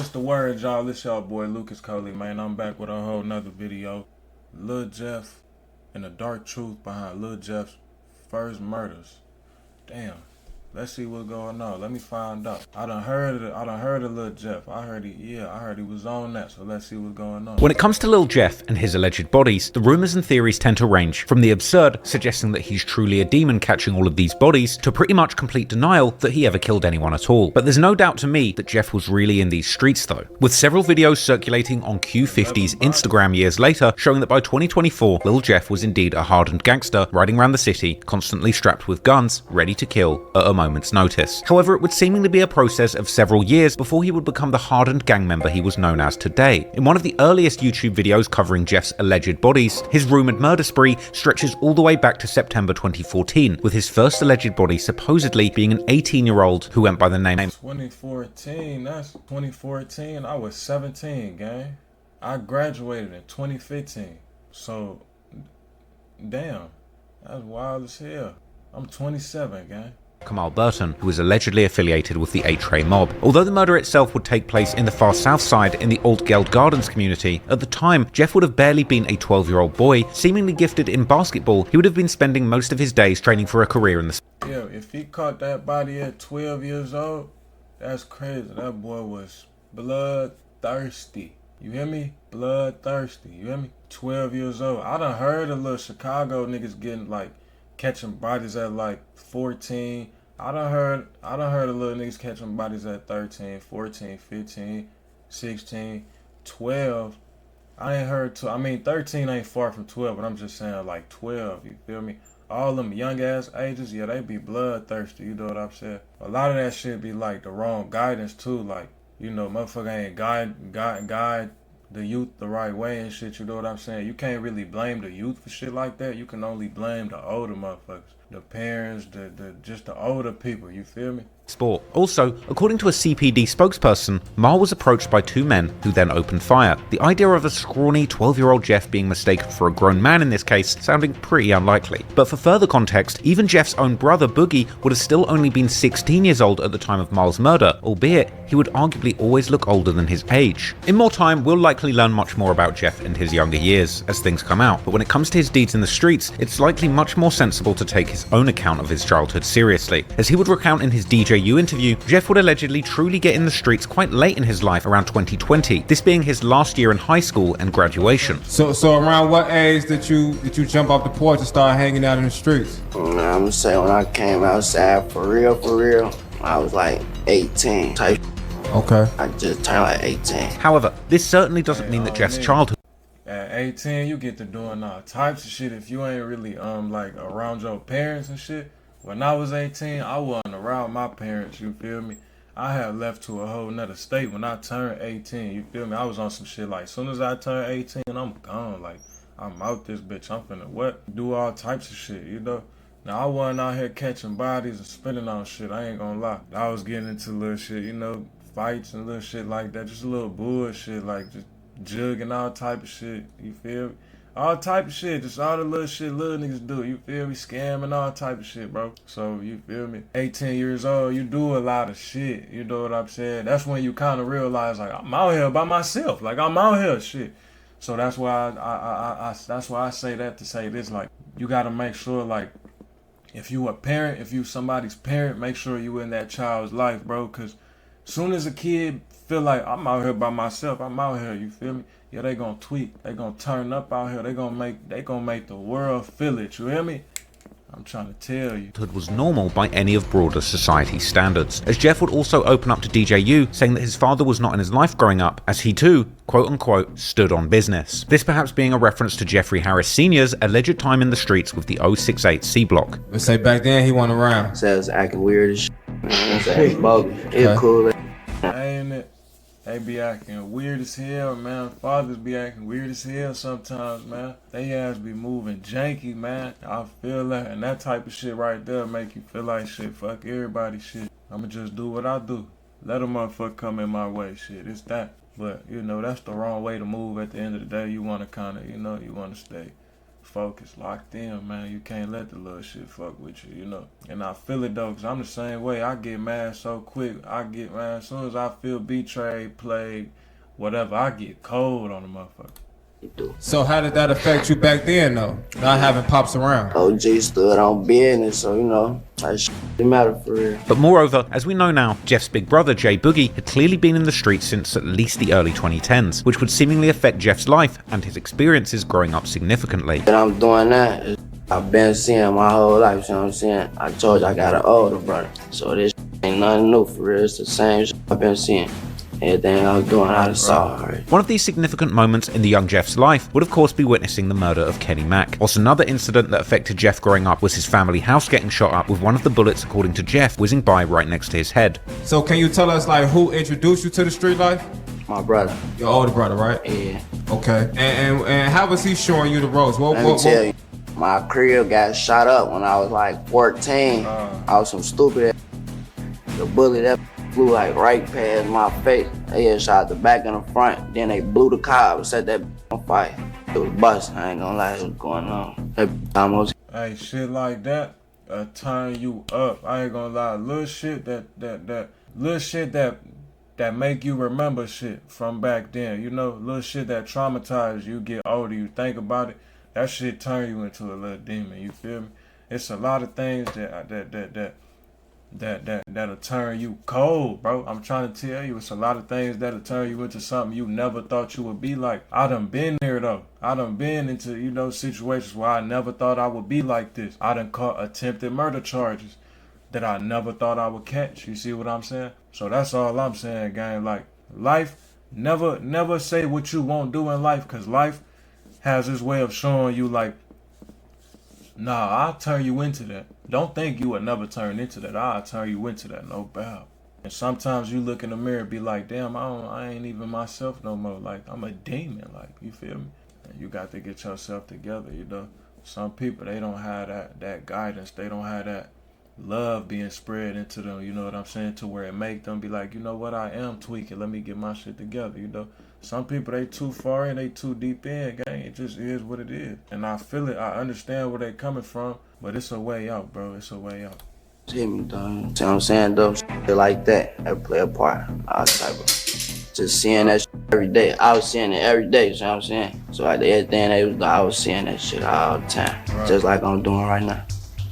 What's the word, y'all? It's y'all boy LucasColyEnt, man. I'm back with a whole nother video. Lil Jeff and the dark truth behind Lil Jeff's first murders. Damn. Let's see what's going on. Let me find out. I done heard of Lil Jeff. I heard he was on that. So let's see what's going on. When it comes to Lil Jeff and his alleged bodies, the rumors and theories tend to range from the absurd, suggesting that he's truly a demon catching all of these bodies, to pretty much complete denial that he ever killed anyone at all. But there's no doubt to me that Jeff was really in these streets though, with several videos circulating on Q50's Instagram years later showing that by 2024, Lil Jeff was indeed a hardened gangster riding around the city, constantly strapped with guns, ready to kill at a moment's notice. However, it would seemingly be a process of several years before he would become the hardened gang member he was known as today. In one of the earliest YouTube videos covering Jeff's alleged bodies, his rumored murder spree stretches all the way back to September 2014, with his first alleged body supposedly being an 18-year-old who went by the name 2014, that's 2014, I was 17, gang. I graduated in 2015, so damn, that's wild as hell. I'm 27, gang. Kamal Burton, who was allegedly affiliated with the A-Tray mob. Although the murder itself would take place in the far south side in the Altgeld Gardens community, at the time, Jeff would have barely been a 12-year-old boy, seemingly gifted in basketball. He would have been spending most of his days training for a career in the... Yeah, if he caught that body at 12 years old, that's crazy. That boy was bloodthirsty. You hear me? Bloodthirsty. You hear me? 12 years old. I done heard of little Chicago niggas getting like catching bodies at like 14. I done heard of little niggas catching bodies at 13, 14, 15, 16, 12. I ain't heard I mean 13 ain't far from 12, but I'm just saying like 12, you feel me? All them young ass ages, yeah, they be bloodthirsty, you know what I'm saying? A lot of that shit be like the wrong guidance too, like, you know, motherfucker ain't guide the youth the right way and shit, you know what I'm saying? You can't really blame the youth for shit like that. You can only blame the older motherfuckers, the parents, just the older people, you feel me? Sport. Also, according to a CPD spokesperson, Mar was approached by two men who then opened fire. The idea of a scrawny 12-year-old Jeff being mistaken for a grown man in this case sounding pretty unlikely. But for further context, even Jeff's own brother Boogie would have still only been 16 years old at the time of Mar's murder, albeit he would arguably always look older than his age. In more time, we'll likely learn much more about Jeff and his younger years as things come out, but when it comes to his deeds in the streets, it's likely much more sensible to take his own account of his childhood seriously. As he would recount in his DJU interview, Jeff would allegedly truly get in the streets quite late in his life, around 2020, this being his last year in high school and graduation. So around what age did you jump off the porch and start hanging out in the streets? I'm gonna say when I came outside for real, I was like 18 type. Okay. I just turned like 18. However, this certainly doesn't mean that Jeff's childhood... At 18, you get to doing all types of shit if you ain't really like around your parents and shit. When I was 18, I wasn't around my parents, you feel me? I had left to a whole nother state when I turned 18, you feel me? I was on some shit like, as soon as I turned 18, I'm gone, like, I'm out this bitch, I'm finna what? Do all types of shit, you know? Now, I wasn't out here catching bodies and spending on shit, I ain't gonna lie. I was getting into little shit, you know, fights and little shit like that, just a little bullshit, like just jugging all type of shit, you feel me? All type of shit, just all the little shit little niggas do, you feel me? Scamming, all type of shit, bro. So, you feel me? 18 years old, you do a lot of shit, you know what I'm saying? That's when you kind of realize, like, I'm out here by myself, like, I'm out here, shit. So that's why that's why I say that to say this, like, you gotta make sure, like, if you a parent, if you somebody's parent, make sure you in that child's life, bro, because soon as a kid feel like, I'm out here by myself, I'm out here, you feel me? Yeah, they gonna tweak, they gonna turn up out here, they gonna make the world feel it, you hear me? I'm trying to tell you. Childhood was normal by any of broader society's standards, as Jeff would also open up to DJU, saying that his father was not in his life growing up, as he too, quote-unquote, stood on business. This perhaps being a reference to Jeffrey Harris Sr.'s alleged time in the streets with the 068 C block. Let's say back then he wasn't around. Says acting weird as shit. It's bogus. It's cool. Ain't it? They be acting weird as hell, man. Fathers be acting weird as hell sometimes, man. They ass be moving janky, man. I feel that. And that type of shit right there make you feel like shit. Fuck everybody shit. I'ma just do what I do. Let a motherfucker come in my way, shit. It's that. But, you know, that's the wrong way to move at the end of the day. You want to kind of, you know, you want to stay focused, locked in, man. You can't let the little shit fuck with you, you know. And I feel it though, cause I'm the same way. I get mad so quick. I get mad as soon as I feel betrayed, played, whatever. I get cold on the motherfucker. So how did that affect you back then, though? Not having pops around. OG stood on business, so you know, that shit didn't matter for real. But moreover, as we know now, Jeff's big brother, Jay Boogie, had clearly been in the streets since at least the early 2010s, which would seemingly affect Jeff's life and his experiences growing up significantly. And I'm doing that. I've been seeing my whole life, you know what I'm saying? I told you I got an older brother, so this ain't nothing new for real. It's the same shit I've been seeing. Everything I was doing, I done saw already. One of these significant moments in the young Jeff's life would of course be witnessing the murder of Kenny Mack. Also, another incident that affected Jeff growing up was his family house getting shot up with one of the bullets, according to Jeff, whizzing by right next to his head. So can you tell us like who introduced you to the street life? My brother. Your older brother, right? Yeah. Okay. And how was he showing you the ropes? Let me tell you, my crib got shot up when I was like 14. I was some stupid ass. The bullet that flew like right past my face. They had shot the back and the front. Then they blew the car up and set that on fire. It was bust. I ain't gonna lie, it was going on. That almost. Hey, shit like that turn you up. I ain't gonna lie. Little shit little shit that make you remember shit from back then. You know, little shit that traumatize you. Get older, you think about it. That shit turn you into a little demon. You feel me? It's a lot of things that'll turn you cold, bro. I'm trying to tell you, it's a lot of things that'll turn you into something you never thought you would be like. I done been there though. I done been into, you know, situations where I never thought I would be like this. I done caught attempted murder charges that I never thought I would catch. You see what I'm saying? So that's all I'm saying, gang. Like, life, never say what you won't do in life, cause life has this way of showing you like, nah, I'll turn you into that. Don't think you would never turn into that. I'll turn you into that, no doubt. And sometimes you look in the mirror and be like, damn, I ain't even myself no more. Like, I'm a demon, like, you feel me? And you got to get yourself together, you know? Some people, they don't have that guidance. They don't have that love being spread into them, you know what I'm saying? To where it make them be like, you know what, I am tweaking. Let me get my shit together, you know? Some people, they too far in, they too deep in, gang. It just is what it is. And I feel it. I understand where they coming from, but it's a way out, bro. It's a way out. Hit me, dog. See what I'm saying, though? Shit like that play a part. All type of just seeing that shit every day. I was seeing it every day, you know what I'm saying? So like everything I was seeing that shit all the time. Right. Just like I'm doing right now.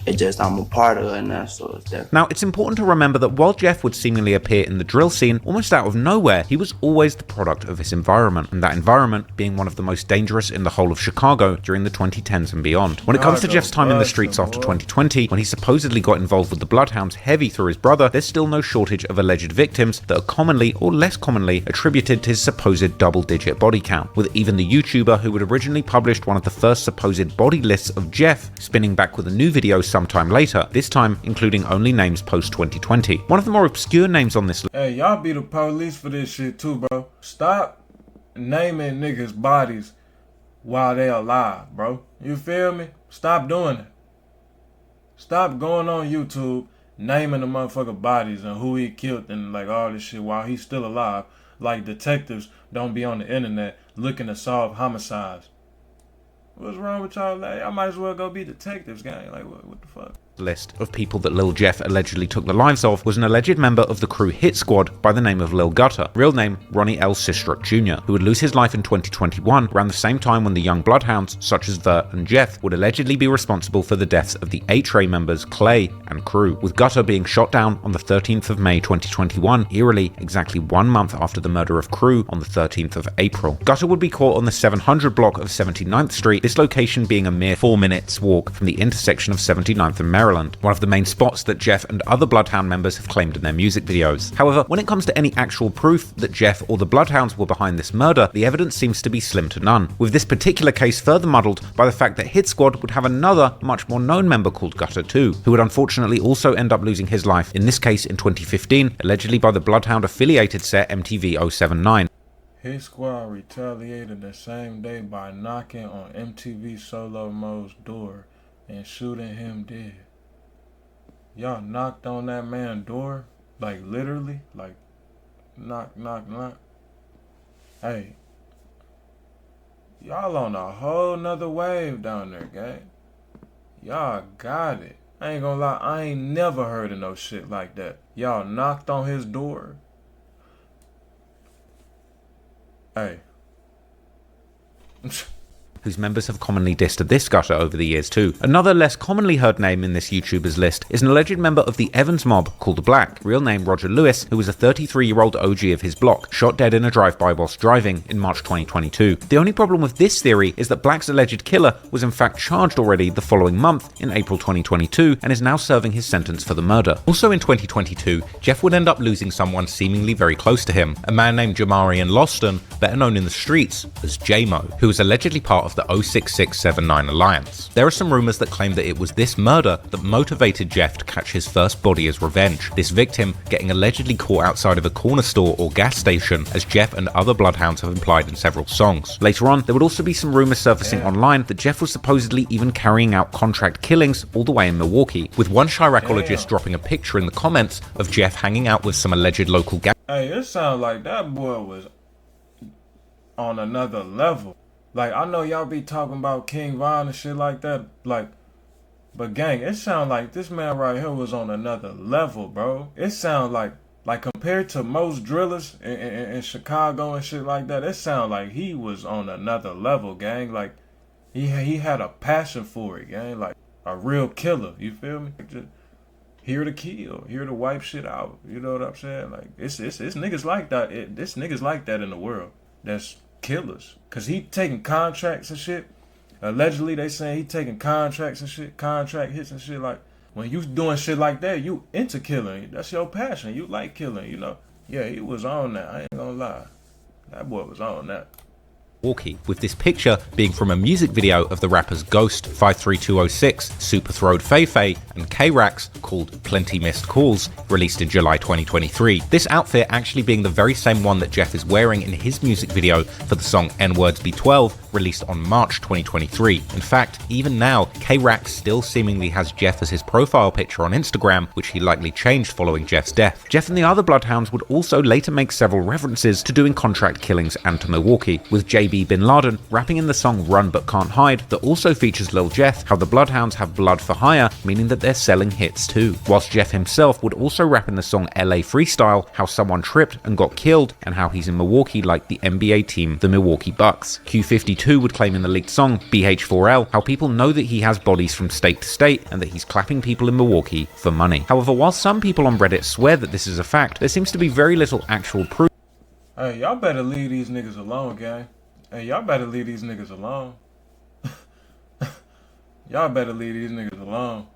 It's just I'm a part of it now, so it's different. Now, it's important to remember that while Jeff would seemingly appear in the drill scene almost out of nowhere, he was always the product of his environment, and that environment being one of the most dangerous in the whole of Chicago during the 2010s and beyond. When it comes to Jeff's time in the streets after 2020, when he supposedly got involved with the Bloodhounds heavy through his brother, there's still no shortage of alleged victims that are commonly or less commonly attributed to his supposed double-digit body count, with even the YouTuber who had originally published one of the first supposed body lists of Jeff spinning back with a new video sometime later, this time including only names post-2020. One of the more obscure names on this list. Hey, y'all be the police for this shit too, bro. Stop naming niggas' bodies while they alive, bro. You feel me? Stop doing it. Stop going on YouTube naming the motherfucker bodies and who he killed and like all this shit while he's still alive. Like detectives don't be on the internet looking to solve homicides. What's wrong with y'all? Like, I might as well go be detectives, gang. Like, what the fuck? List of people that Lil Jeff allegedly took the lives of was an alleged member of the crew Hit Squad by the name of Lil Gutter, real name Ronnie L. Sistruk Jr., who would lose his life in 2021 around the same time when the young Bloodhounds, such as Vert and Jeff, would allegedly be responsible for the deaths of the A-Tray members Clay and crew, with Gutter being shot down on the 13th of May 2021, eerily exactly 1 month after the murder of crew on the 13th of April. Gutter would be caught on the 700 block of 79th Street, this location being a mere 4 minutes walk from the intersection of 79th and Maryland, one of the main spots that Jeff and other Bloodhound members have claimed in their music videos. However, when it comes to any actual proof that Jeff or the Bloodhounds were behind this murder, the evidence seems to be slim to none, with this particular case further muddled by the fact that Hit Squad would have another, much more known member called Gutter too, who would unfortunately also end up losing his life, in this case in 2015, allegedly by the Bloodhound affiliated set MTV 079. His squad retaliated the same day by knocking on MTV Solo Mo's door and shooting him dead. Y'all knocked on that man's door? Like literally? Like knock, knock, knock? Hey. Y'all on a whole nother wave down there, gang. Y'all got it. I ain't gonna lie, I ain't never heard of no shit like that. Y'all knocked on his door. Hey. Whose members have commonly dissed this gutter over the years too. Another less commonly heard name in this YouTuber's list is an alleged member of the Evans mob called Black, real name Roger Lewis, who was a 33-year-old OG of his block, shot dead in a drive-by whilst driving in March 2022. The only problem with this theory is that Black's alleged killer was in fact charged already the following month in April 2022 and is now serving his sentence for the murder. Also in 2022, Jeff would end up losing someone seemingly very close to him, a man named Jamarian Loston, better known in the streets as J-Mo, who was allegedly part of the 06679 Alliance. There are some rumours that claim that it was this murder that motivated Jeff to catch his first body as revenge, this victim getting allegedly caught outside of a corner store or gas station, as Jeff and other bloodhounds have implied in several songs. Later on, there would also be some rumours surfacing online that Jeff was supposedly even carrying out contract killings all the way in Milwaukee, with one Chiracologist dropping a picture in the comments of Jeff hanging out with some alleged local gang. Hey, it sounds like that boy was on another level. Like, I know y'all be talking about King Von and shit like that, like, but gang, it sound like this man right here was on another level, bro. It sound like compared to most drillers in Chicago and shit like that, it sound like he was on another level, gang. Like, he had a passion for it, gang. Like, a real killer, you feel me? Just here to kill, here to wipe shit out, you know what I'm saying? Like, it's niggas like that, it's niggas like that in the world. That's killers, cause he taking contracts and shit. Allegedly, they saying he taking contracts and shit, contract hits and shit. Like, when you doing shit like that, you into killing. That's your passion. You like killing, you know. Yeah, he was on that. I ain't gonna lie, that boy was on that. Milwaukee, with this picture being from a music video of the rappers Ghost, 53206, Super Throwed Feifei, and K-Rax called Plenty Missed Calls, released in July 2023. This outfit actually being the very same one that Jeff is wearing in his music video for the song N-Words B12, released on March 2023. In fact, even now, K-Rax still seemingly has Jeff as his profile picture on Instagram, which he likely changed following Jeff's death. Jeff and the other Bloodhounds would also later make several references to doing contract killings and to Milwaukee, with JB Bin Laden rapping in the song Run But Can't Hide that also features Lil Jeff how the Bloodhounds have blood for hire, meaning that they're selling hits too. Whilst Jeff himself would also rap in the song LA Freestyle how someone tripped and got killed and how he's in Milwaukee like the NBA team, the Milwaukee Bucks. Q52 would claim in the leaked song BH4L how people know that he has bodies from state to state and that he's clapping people in Milwaukee for money. However, while some people on Reddit swear that this is a fact, there seems to be very little actual proof. Hey, y'all better leave these niggas alone, gang. Hey, y'all better leave these niggas alone. Y'all better leave these niggas alone.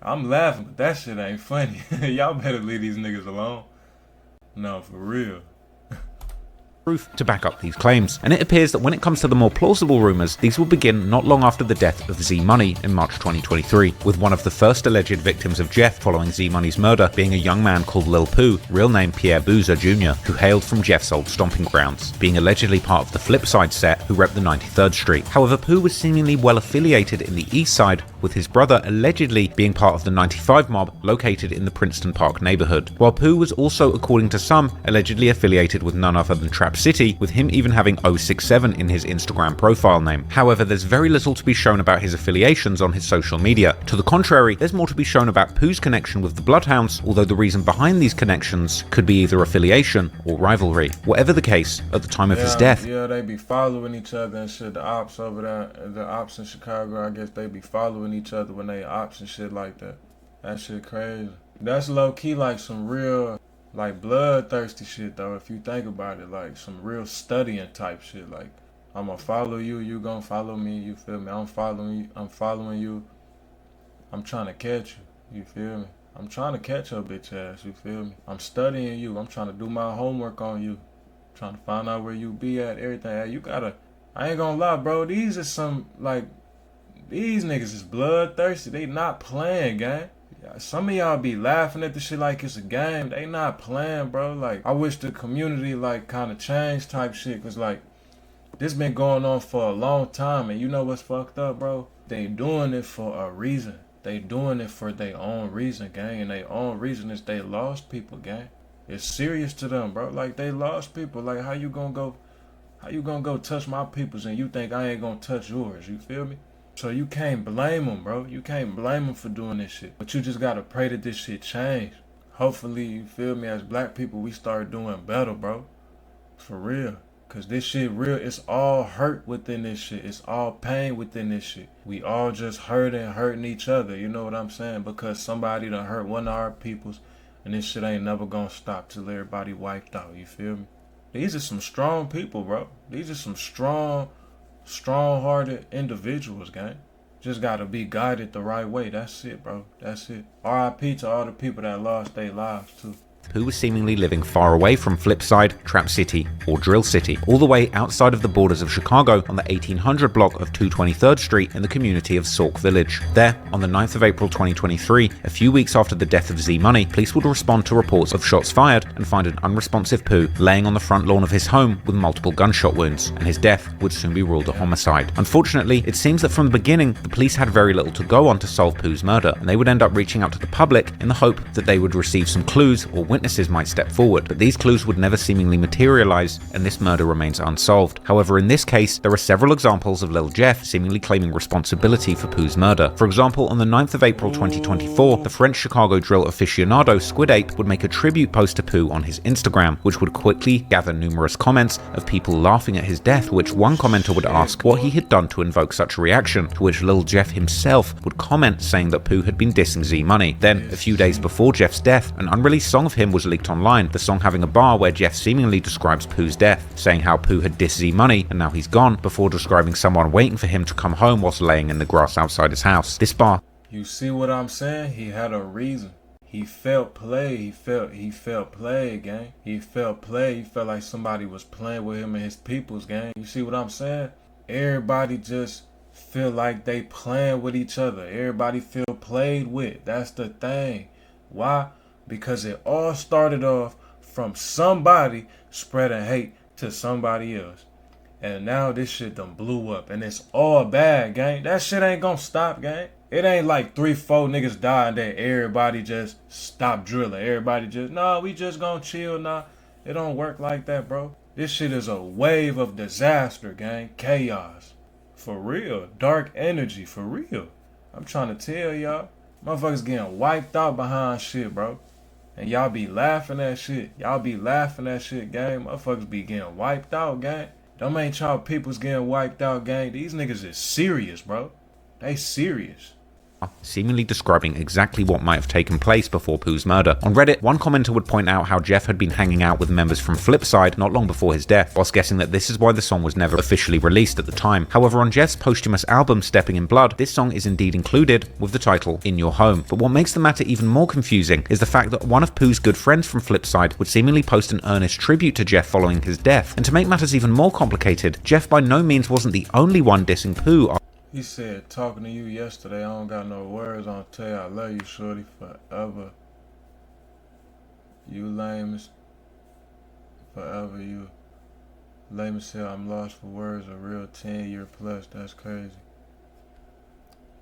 I'm laughing, but that shit ain't funny. Y'all better leave these niggas alone. No, for real. Proof to back up these claims, and it appears that when it comes to the more plausible rumours, these will begin not long after the death of Z-Money in March 2023, with one of the first alleged victims of Jeff following Z-Money's murder being a young man called Lil Pooh, real name Pierre Boozer Jr., who hailed from Jeff's old stomping grounds, being allegedly part of the Flipside set who repped the 93rd Street. However, Pooh was seemingly well affiliated in the East Side, with his brother allegedly being part of the 95 mob located in the Princeton Park neighbourhood, while Pooh was also, according to some, allegedly affiliated with none other than Trap City, with him even having 067 in his Instagram profile name. However, there's very little to be shown about his affiliations on his social media. To the contrary, there's more to be shown about Pooh's connection with the Bloodhounds, although the reason behind these connections could be either affiliation or rivalry. Whatever the case, at the time of his death, yeah, they be following each other and shit. The ops over there, the ops in Chicago, I guess they be following each other when they ops and shit like that. That shit crazy. That's low key like some real, like, bloodthirsty shit though, if you think about it. Like some real studying type shit. Like, I'm gonna follow you, you gonna follow me, you feel me? I'm following you. I'm trying to catch you feel me? I'm trying to catch your bitch ass, you feel me? I'm studying you, I'm trying to do my homework on you. Trying to find out where you be at, everything. Hey, you gotta, I ain't gonna lie, bro, these are some, like, these niggas is bloodthirsty. They not playing, gang. Some of y'all be laughing at the shit like it's a game. They not playing, bro. Like, I wish the community, like, kind of changed type shit. Cause, like, this been going on for a long time. And you know what's fucked up, bro? They doing it for a reason. They doing it for their own reason, gang. And their own reason is they lost people, gang. It's serious to them, bro. Like, they lost people. Like, how you gonna How you gonna go touch my peoples and you think I ain't gonna touch yours? You feel me? So you can't blame them, bro. You can't blame them for doing this shit. But you just gotta pray that this shit change. Hopefully, you feel me, as black people, we start doing better, bro. For real. Cause this shit real, it's all hurt within this shit. It's all pain within this shit. We all just hurting each other, you know what I'm saying? Because somebody done hurt one of our peoples, and this shit ain't never gonna stop till everybody wiped out, you feel me? These are some strong people, bro. These are some strong-hearted individuals, gang. Just gotta be guided the right way. That's it, bro. That's it. R.I.P. to all the people that lost their lives, too. Pooh was seemingly living far away from Flipside, Trap City, or Drill City, all the way outside of the borders of Chicago on the 1800 block of 223rd Street in the community of Sauk Village. There, on the 9th of April 2023, a few weeks after the death of Z Money, police would respond to reports of shots fired and find an unresponsive Pooh laying on the front lawn of his home with multiple gunshot wounds, and his death would soon be ruled a homicide. Unfortunately, it seems that from the beginning, the police had very little to go on to solve Pooh's murder, and they would end up reaching out to the public in the hope that they would receive some clues or witnesses might step forward, but these clues would never seemingly materialize, and this murder remains unsolved. However, in this case, there are several examples of Lil Jeff seemingly claiming responsibility for Pooh's murder. For example, on the 9th of April 2024, the French Chicago drill aficionado Squid Ape would make a tribute post to Pooh on his Instagram, which would quickly gather numerous comments of people laughing at his death, which one commenter would ask what he had done to invoke such a reaction, to which Lil Jeff himself would comment saying that Pooh had been dissing Z Money. Then, a few days before Jeff's death, an unreleased song of him was leaked online, the song having a bar where Jeff seemingly describes Pooh's death, saying how Pooh had dissed Z Money and now he's gone, before describing someone waiting for him to come home whilst laying in the grass outside his house. This bar... You see what I'm saying? He had a reason. He felt play. He felt play, gang. He felt play. He felt like somebody was playing with him and his people's, gang. You see what I'm saying? Everybody just feel like they playing with each other. Everybody feel played with. That's the thing. Why? Because it all started off from somebody spreading hate to somebody else. And now this shit done blew up. And it's all bad, gang. That shit ain't gonna stop, gang. It ain't like 3-4 niggas died and then everybody just stopped drilling. Everybody just, nah, we just gonna chill, nah. It don't work like that, bro. This shit is a wave of disaster, gang. Chaos. For real. Dark energy, for real. I'm trying to tell y'all. Motherfuckers getting wiped out behind shit, bro. And y'all be laughing at shit. Y'all be laughing at shit, gang. Motherfuckers be getting wiped out, gang. Them ain't y'all peoples getting wiped out, gang. These niggas is serious, bro. They serious. Seemingly describing exactly what might have taken place before Pooh's murder. On Reddit, one commenter would point out how Jeff had been hanging out with members from Flipside not long before his death, whilst guessing that this is why the song was never officially released at the time. However, on Jeff's posthumous album Stepping in Blood, this song is indeed included with the title In Your Home. But what makes the matter even more confusing is the fact that one of Pooh's good friends from Flipside would seemingly post an earnest tribute to Jeff following his death. And to make matters even more complicated, Jeff by no means wasn't the only one dissing Pooh. He said, talking to you yesterday, I don't got no words on tell you I love you, shorty, forever. You lame as forever, you lame as hell. I'm lost for words, a real 10-year plus, that's crazy.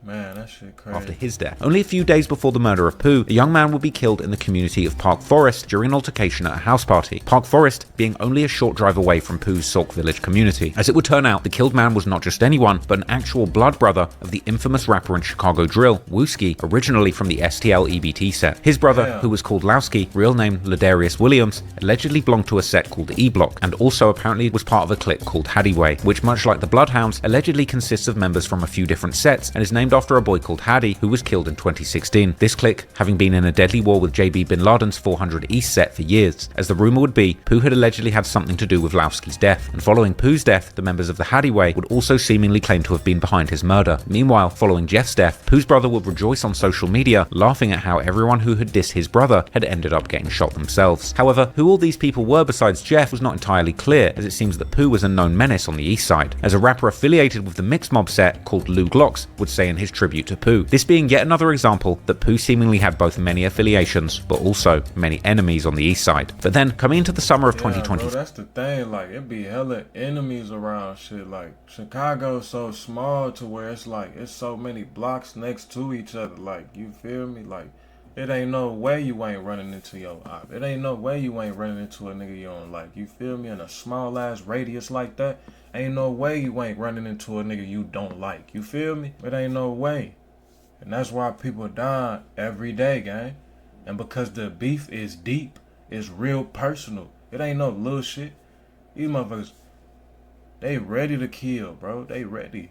Man, that shit crazy. After his death. Only a few days before the murder of Pooh, a young man would be killed in the community of Park Forest during an altercation at a house party. Park Forest being only a short drive away from Pooh's Sauk Village community. As it would turn out, the killed man was not just anyone, but an actual blood brother of the infamous rapper and Chicago drill, Wooski, originally from the STL EBT set. His brother, who was called Lowski, real name Ladarius Williams, allegedly belonged to a set called E-Block, and also apparently was part of a clique called Haddyway, which, much like the Bloodhounds, allegedly consists of members from a few different sets and is named after a boy called Haddy, who was killed in 2016. This clique having been in a deadly war with JB Bin Laden's 400 East set for years. As the rumor would be, Pooh had allegedly had something to do with Lowski's death, and following Pooh's death, the members of the Haddyway would also seemingly claim to have been behind his murder. Meanwhile, following Jeff's death, Pooh's brother would rejoice on social media, laughing at how everyone who had dissed his brother had ended up getting shot themselves. However, who all these people were besides Jeff was not entirely clear, as it seems that Pooh was a known menace on the east side, as a rapper affiliated with the Mix Mob set called Lou Glocks would say in his tribute to Pooh. This being yet another example that Pooh seemingly had both many affiliations, but also many enemies on the east side. But then, coming into the summer of 2020... Bro, that's the thing, like, it be hella enemies around shit, like, Chicago's so small to where it's like, it's so many blocks next to each other, like, you feel me, like, It ain't no way you ain't running into your op. It ain't no way you ain't running into a nigga you don't like. You feel me? In a small ass radius like that, ain't no way you ain't running into a nigga you don't like. You feel me? It ain't no way. And that's why people die every day, gang. And because the beef is deep, it's real personal. It ain't no little shit. These motherfuckers, they ready to kill, bro. They ready.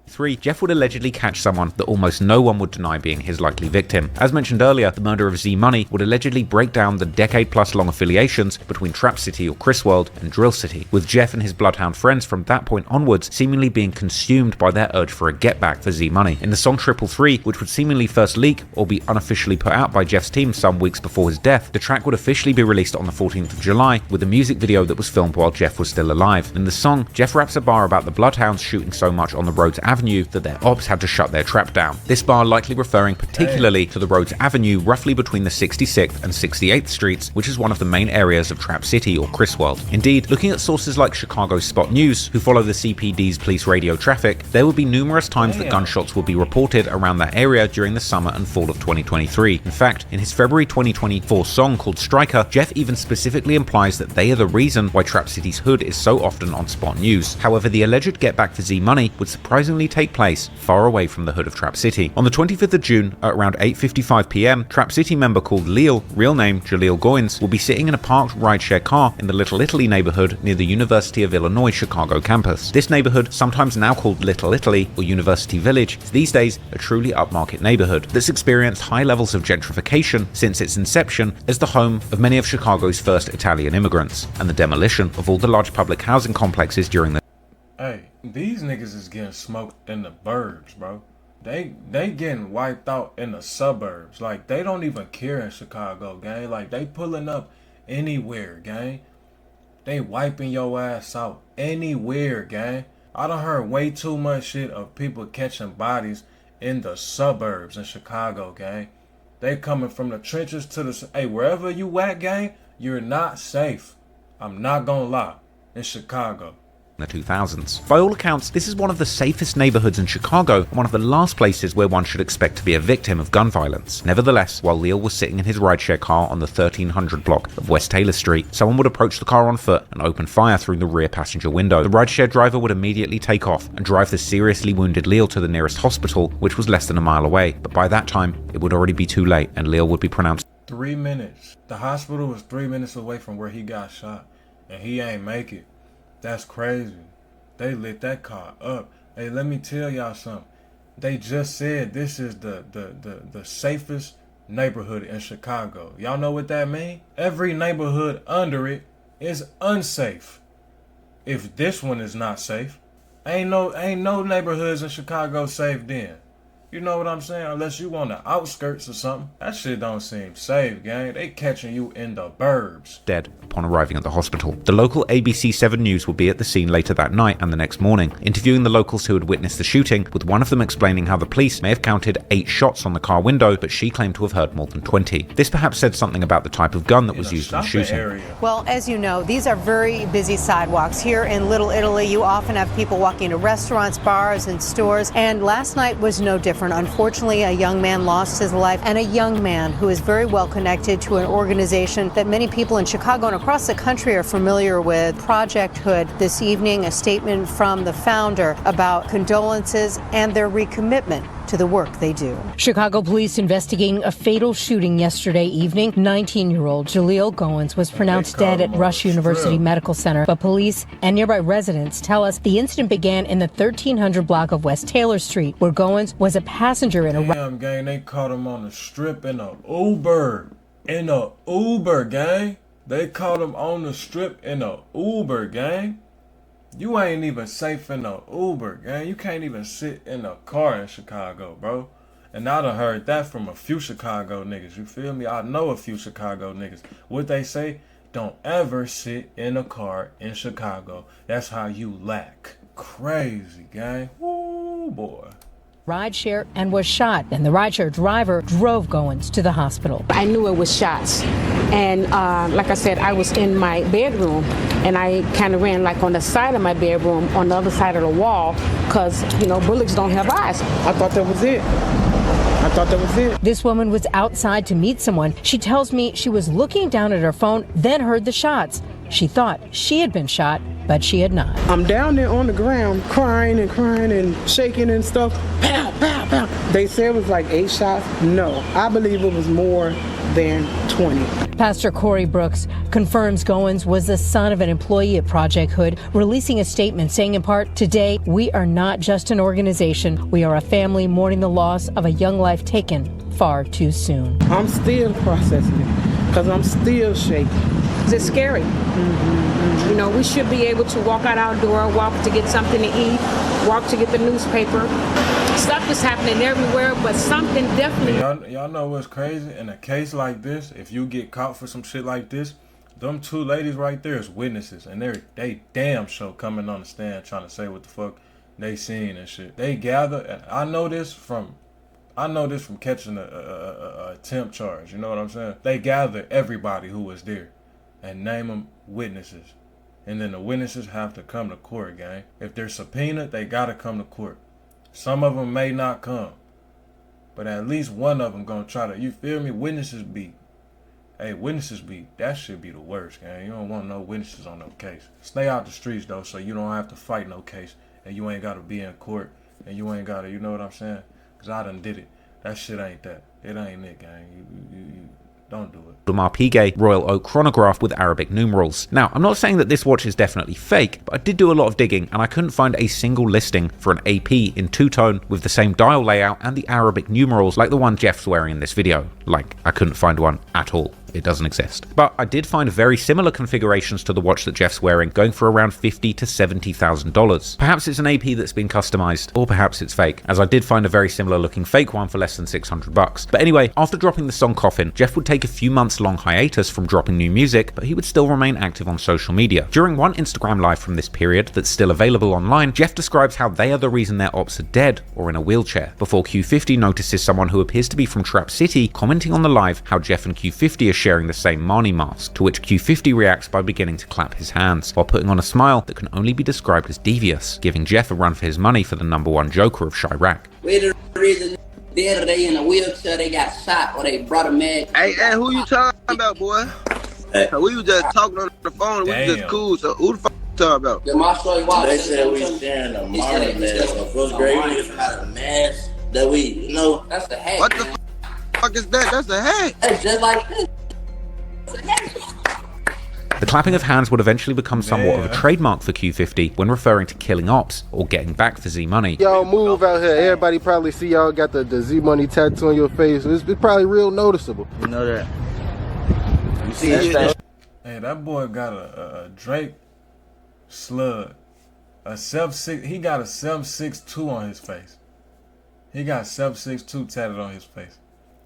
3. Jeff would allegedly catch someone that almost no one would deny being his likely victim. As mentioned earlier, the murder of Z Money would allegedly break down the decade-plus-long affiliations between Trap City or Chris World and Drill City, with Jeff and his bloodhound friends from that point onwards seemingly being consumed by their urge for a get-back for Z Money. In the song 333, which would seemingly first leak or be unofficially put out by Jeff's team some weeks before his death, the track would officially be released on the 14th of July with a music video that was filmed while Jeff was still alive. In the song, Jeff raps a bar about the bloodhounds shooting so much on the Rhodes Avenue that their ops had to shut their trap down. This bar likely referring particularly to the Rhodes Avenue roughly between the 66th and 68th streets, which is one of the main areas of Trap City or Chris World. Indeed, looking at sources like Chicago's Spot News, who follow the CPD's police radio traffic, there will be numerous times that gunshots will be reported around that area during the summer and fall of 2023. In fact, in his February 2024 song called Striker, Jeff even specifically implies that they are the reason why Trap City's hood is so often on Spot News. However, the alleged getback for Z Money would surprisingly take place far away from the hood of Trap City. On the 25th of June, at around 8:55 p.m, Trap City member called Lil, real name Jaleel Goins, will be sitting in a parked rideshare car in the Little Italy neighborhood near the University of Illinois Chicago campus. This neighborhood, sometimes now called Little Italy or University Village, is these days a truly upmarket neighborhood that's experienced high levels of gentrification since its inception as the home of many of Chicago's first Italian immigrants, and the demolition of all the large public housing complexes during the Hey, these niggas is getting smoked in the burbs, bro. They getting wiped out in the suburbs. Like, they don't even care in Chicago, gang. Like, they pulling up anywhere, gang. They wiping your ass out anywhere, gang. I done heard way too much shit of people catching bodies in the suburbs in Chicago, gang. They coming from the trenches to the... Hey, wherever you at, gang, you're not safe. I'm not gonna lie. In Chicago. the 2000s. By all accounts, this is one of the safest neighborhoods in Chicago and one of the last places where one should expect to be a victim of gun violence. Nevertheless, while Lil was sitting in his rideshare car on the 1300 block of West Taylor Street, someone would approach the car on foot and open fire through the rear passenger window. The rideshare driver would immediately take off and drive the seriously wounded Lil to the nearest hospital, which was less than a mile away, but by that time, it would already be too late and Lil would be pronounced 3 minutes. The hospital was 3 minutes away from where he got shot, and he ain't make it. That's crazy. They lit that car up. Hey, let me tell y'all something. They just said this is the safest neighborhood in Chicago. Y'all know what that mean? Every neighborhood under it is unsafe. If this one is not safe, ain't no neighborhoods in Chicago safe then. You know what I'm saying? Unless you on the outskirts or something. That shit don't seem safe, gang. They catching you in the burbs. Dead upon arriving at the hospital. The local ABC 7 News will be at the scene later that night and the next morning, interviewing the locals who had witnessed the shooting, with one of them explaining how the police may have counted 8 shots on the car window, but she claimed to have heard more than 20. This perhaps said something about the type of gun that was used in the shooting. Area. Well, as you know, these are very busy sidewalks. Here in Little Italy, you often have people walking to restaurants, bars, and stores, and last night was no different. Unfortunately, a young man lost his life, and a young man who is very well connected to an organization that many people in Chicago and across the country are familiar with, Project Hood. This evening, a statement from the founder about condolences and their recommitment to the work they do. Chicago police investigating a fatal shooting yesterday evening. 19-year-old Jaleel Goins was pronounced dead at Rush University Medical Center, but police and nearby residents tell us the incident began in the 1300 block of West Taylor Street, where Goins was a passenger in a... Damn, gang, they caught him on the strip in a Uber. In a Uber, gang. They caught him on the strip in a Uber, gang. You ain't even safe in a Uber, gang. You can't even sit in a car in Chicago, bro. And I done heard that from a few Chicago niggas. You feel me? I know a few Chicago niggas. What they say? Don't ever sit in a car in Chicago. That's how you lack. Crazy, gang. Woo, boy. Rideshare and was shot, and the rideshare driver drove Goins to the hospital. I knew it was shots, and like I said, I was in my bedroom, and I kind of ran like on the side of my bedroom, on the other side of the wall, because, you know, bullets don't have eyes. I thought that was it. I thought that was it. This woman was outside to meet someone. She tells me she was looking down at her phone, then heard the shots. She thought she had been shot, but she had not. I'm down there on the ground crying and shaking and stuff. Pow, pow, pow. They said it was like 8 shots. No, I believe it was more than 20. Pastor Corey Brooks confirms Goins was the son of an employee at Project Hood, releasing a statement saying in part, "Today, we are not just an organization. We are a family mourning the loss of a young life taken far too soon." I'm still processing it because I'm still shaking. It's scary. You know, we should be able to walk out our door, walk to get something to eat, walk to get the newspaper. Stuff is happening everywhere, but something definitely. Y'all know what's crazy? In a case like this, if you get caught for some shit like this, them 2 ladies right there is witnesses, and they damn sure coming on the stand trying to say what the fuck they seen and shit. They gather, and I know this from catching a temp charge. You know what I'm saying? They gather everybody who was there and name them witnesses. And then the witnesses have to come to court, gang. If they're subpoenaed, they gotta come to court. Some of them may not come, but at least one of them gonna try to, you feel me? Witnesses be, that should be the worst, gang. You don't want no witnesses on no case. Stay out the streets, though, so you don't have to fight no case. And you ain't gotta be in court. And you ain't gotta, you know what I'm saying? Because I done did it. That shit ain't that. It ain't it, gang. You don't do it. Lamar Piguet Royal Oak chronograph with Arabic numerals. Now, I'm not saying that this watch is definitely fake, but I did do a lot of digging and I couldn't find a single listing for an AP in two-tone with the same dial layout and the Arabic numerals like the one Jeff's wearing in this video. Like, I couldn't find one at all. It doesn't exist. But I did find very similar configurations to the watch that Jeff's wearing, going for around $50,000 to $70,000. Perhaps it's an AP that's been customized, or perhaps it's fake, as I did find a very similar looking fake one for less than $600. But anyway, after dropping the song Coffin, Jeff would take a few months long hiatus from dropping new music, but he would still remain active on social media. During one Instagram live from this period that's still available online, Jeff describes how they are the reason their ops are dead or in a wheelchair, before Q50 notices someone who appears to be from Trap City commenting on the live how Jeff and Q50 are sharing the same Marnie mask, to which Q50 reacts by beginning to clap his hands, while putting on a smile that can only be described as devious, giving Jeff a run for his money for the #1 Joker of Chirac. We the reason the other day in a wheelchair they got shot or they brought a man. Hey, who you talking about, boy? Hey. We was just talking on the phone. We was just cool. So who the fuck you talking about? The martial arts. They said we sharing a Marnie mask. So first grade we just had a mask that we, you know. That's the hat. What the fuck is that? That's a hat. It's just like this. The clapping of hands would eventually become somewhat of a trademark for Q50 when referring to killing ops or getting back for Z-Money. Y'all move out here. Everybody probably see y'all got the Z-Money tattoo on your face. It's probably real noticeable. You know that. You see that? Hey, that boy got a Drake slug. He got a 762 on his face. He got 762 tatted on his face.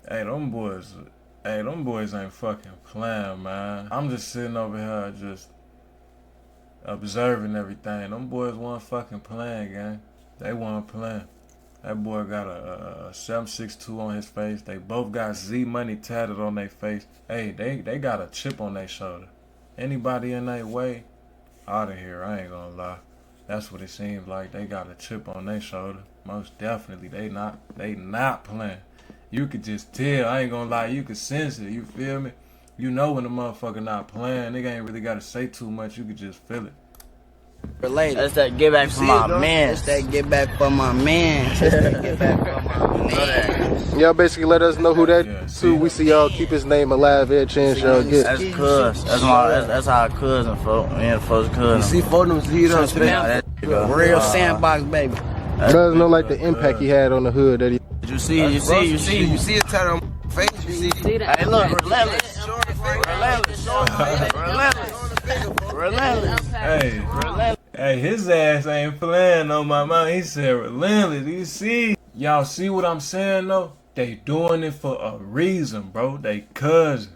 Hey, them boys ain't fucking playing, man. I'm just sitting over here just observing everything. Them boys weren't fucking playing, gang. They weren't playing. That boy got a 762 on his face. They both got Z-Money tatted on their face. Hey, they got a chip on their shoulder. Anybody in their way, out of here, I ain't gonna lie. That's what it seems like. They got a chip on their shoulder. Most definitely, they not playing. You could just tell, I ain't gonna lie, you could sense it, you feel me? You know when the motherfucker not playing, nigga ain't really gotta say too much, you could just feel it. Related. That's that get back for my man. That's that get back for my man. That's that get back for my man. Y'all basically let us know who that who we see y'all keep his name alive every chance y'all get. That's cuz. That's our cousin, folks. Me and folks cousin. You see photos heat up today. Real sandbox, baby. Let us know like the impact he had on the hood that he. You see it tatted on my face. You see. Hey, look, relentless. Hey, his ass ain't playing on my mind. He said relentless. You see? Y'all see what I'm saying though? They doing it for a reason, bro. They cousin.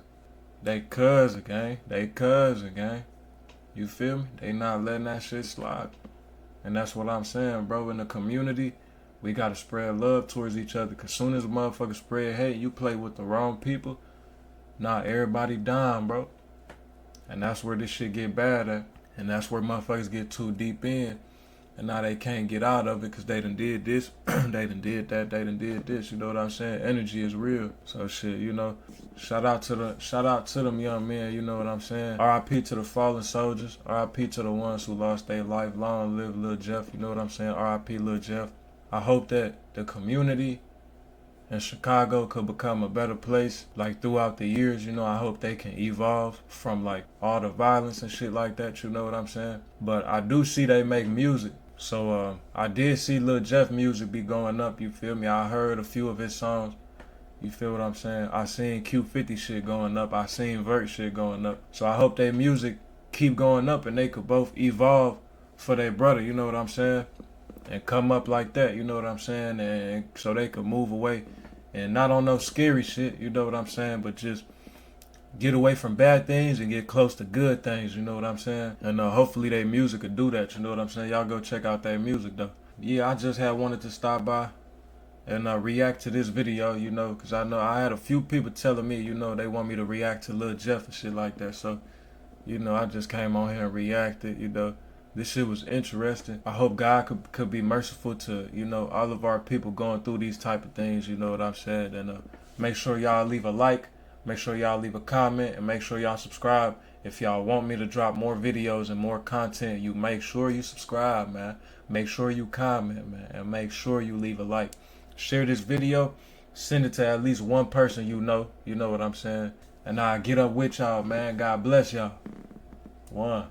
They cousin, gang. They cousin, gang. You feel me? They not letting that shit slide. And that's what I'm saying, bro. In the community, we gotta spread love towards each other. Cause soon as a motherfucker spread hate, you play with the wrong people, not everybody dying, bro. And that's where this shit get bad at. And that's where motherfuckers get too deep in. and now they can't get out of it because they done did this, they done did that, they done did this. You know what I'm saying? Energy is real. So shit, you know, shout out to them young men. You know what I'm saying? R.I.P. to the fallen soldiers. R.I.P. to the ones who lost their life. Long live Lil Jeff. You know what I'm saying? R.I.P. Lil Jeff. I hope that the community in Chicago could become a better place, like throughout the years. You know, I hope they can evolve from like all the violence and shit like that. You know what I'm saying? But I do see they make music. So I did see Lil Jeff music be going up, you feel me? I heard a few of his songs, you feel what I'm saying? I seen Q50 shit going up, I seen Vert shit going up. So I hope their music keep going up and they could both evolve for their brother, you know what I'm saying? And come up like that, you know what I'm saying? And so they could move away and not on no scary shit, you know what I'm saying? But just get away from bad things and get close to good things, you know what I'm saying? And hopefully their music could do that, you know what I'm saying? Y'all go check out their music though. Yeah, I just had wanted to stop by and react to this video, you know, because I know I had a few people telling me, you know, they want me to react to Lil Jeff and shit like that. So, you know, I just came on here and reacted, you know. This shit was interesting. I hope God could be merciful to, you know, all of our people going through these type of things, you know what I'm saying? And make sure y'all leave a like. Make sure y'all leave a comment and make sure y'all subscribe. If y'all want me to drop more videos and more content, you make sure you subscribe, man. Make sure you comment, man. And make sure you leave a like. Share this video. Send it to at least one person you know. You know what I'm saying? And I'll get up with y'all, man. God bless y'all. One.